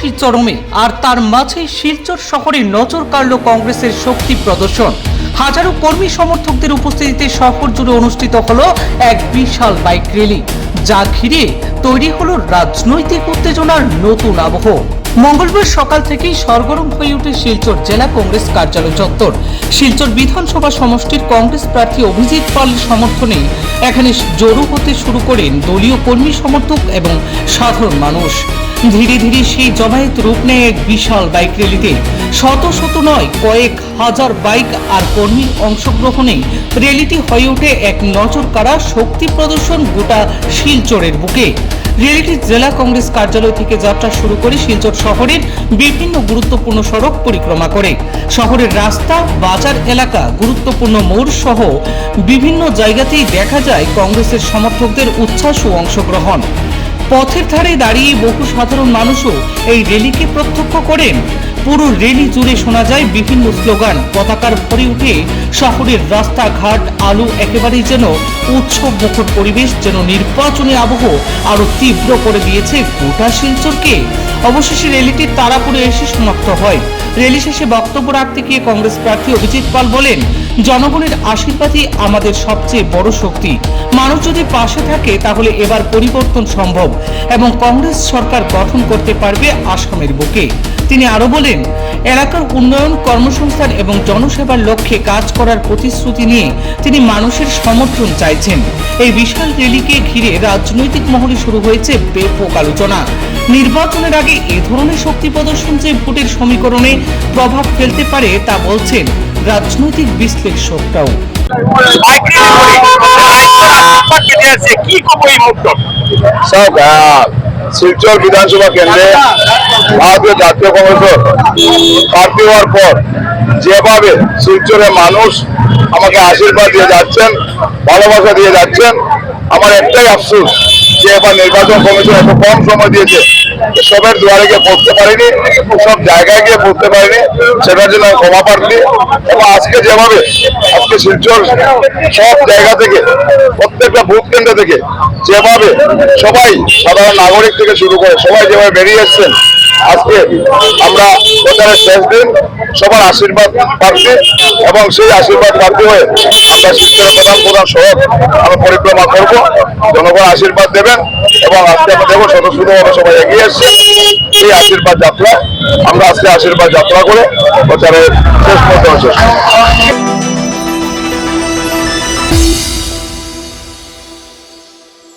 হাসি চরমে, আর তার মাঝে শিলচর শহরে নজর কাড়ল কংগ্রেসের শক্তি প্রদর্শন। হাজারো কর্মী সমর্থকদের উপস্থিতিতে শহর জুড়ে অনুষ্ঠিত হলো এক বিশাল বাইক র্যালি, যা ঘিরে তৈরি হলো রাজনৈতিক উত্তেজনার নতুন আবহ। মঙ্গলবার সকাল থেকেই সরগরম হয়ে ওঠে শিলচর জেলা কংগ্রেস কার্যালয় চত্বর। শিলচর বিধানসভা সমষ্টির কংগ্রেস প্রার্থী অভিজিৎ পালের সমর্থনে এখানে জড়ো হতে শুরু করেন দলীয় কর্মী সমর্থক এবং সাধারণ মানুষ। ধীরে ধীরে সেই জমায়েত রূপ নেয় এক বিশাল বাইক র্যালিতে। শত শত নয়, কয়েক হাজার বাইক আর কর্মীর অংশগ্রহণে র্যালিটি হয়ে ওঠে এক নজর কাড়া শক্তি প্রদর্শন গোটা শিলচরের বুকে। র্যালিটি জেলা কংগ্রেস কার্যালয় থেকে যাত্রা শুরু করে শিলচর শহরের বিভিন্ন গুরুত্বপূর্ণ সড়ক পরিক্রমা করে। শহরের রাস্তা, বাজার এলাকা, গুরুত্বপূর্ণ মোড় সহ বিভিন্ন জায়গাতেই দেখা যায় কংগ্রেসের সমর্থকদের উচ্ছ্বাস ও অংশগ্রহণ। পথের ধারে দাঁড়িয়ে বহু সাধারণ মানুষও এই র্যালিকে প্রত্যক্ষ করেন। পুরো র্যালি জুড়ে শোনা যায় বিভিন্ন স্লোগান, পতাকার ভরে উঠে শহরের রাস্তাঘাট আলো, একেবারেই যেন উৎসব মুখর পরিবেশ, যেন নির্বাচনী আবহ আরো তীব্র করে দিয়েছে গোটা শিলচরকে। অবশেষে র্যালিটি তারাপুরে এসে সমাপ্ত হয়। র্যালি শেষে বক্তব্য রাখতে গিয়ে কংগ্রেস প্রার্থী অভিজিৎ পাল বলেন, জনগণের আশীর্বাদই আমাদের সবচেয়ে বড় শক্তি। মানুষ যদি পাশে থাকে তাহলে এবার পরিবর্তন সম্ভব এবং কংগ্রেস সরকার গঠন করতে পারবে আসামের বুকে। তিনি আরো বলেন, এলাকার উন্নয়ন, কর্মসংস্থান এবং জনসেবার লক্ষ্যে কাজ করার প্রতিশ্রুতি নিয়ে তিনি মানুষের সমর্থন চাইছেন। এই বিশাল র্যালিকে ঘিরে রাজনৈতিক মহলে শুরু হয়েছে ব্যাপক আলোচনা। নির্বাচনের আগে এ ধরনের শক্তি প্রদর্শন যে ভোটের সমীকরণে প্রভাব ফেলতে পারে তা বলছেন রাজনৈতিক বিশ্লেষকরাও। শিলচর বিধানসভা কেন্দ্রে ভারতীয় জাতীয় কংগ্রেসের প্রার্থী হওয়ার পর যেভাবে শিলচরের মানুষ আমাকে আশীর্বাদ দিয়ে যাচ্ছেন, ভালোবাসা দিয়ে যাচ্ছেন, আমার একটাই আফসোস যে এবার নির্বাচন কমিশন এত কম সময় দিয়েছে, সবের দুয়ারে গিয়ে পড়তে পারিনি, সব জায়গায় গিয়ে পড়তে পারিনি, সেটার জন্য আমি ক্ষমা প্রার্থী। এবং আজকে যেভাবে শিলচর সব জায়গা থেকে, প্রত্যেকটা ভোট কেন্দ্র থেকে যেভাবে সবাই, সাধারণ নাগরিক থেকে শুরু করে সবাই যেভাবে বেরিয়ে এসছেন, আজকে আমরা প্রচারের শেষ দিন, সবার আশীর্বাদ প্রার্থী এবং সেই আশীর্বাদ প্রার্থী হয়ে আমরা শিলচরের প্রধান সড়ক আমরা পরিক্রমা করবো। জনগণ আশীর্বাদ দেবেন এবং আজকে আমরা দেখবো স্বতঃস্ফূর্তভাবে সবাই এগিয়ে এসছে এই আশীর্বাদ যাত্রা। আমরা আজকে আশীর্বাদ যাত্রা করে প্রচারের শেষ পর্যন্ত শেষ।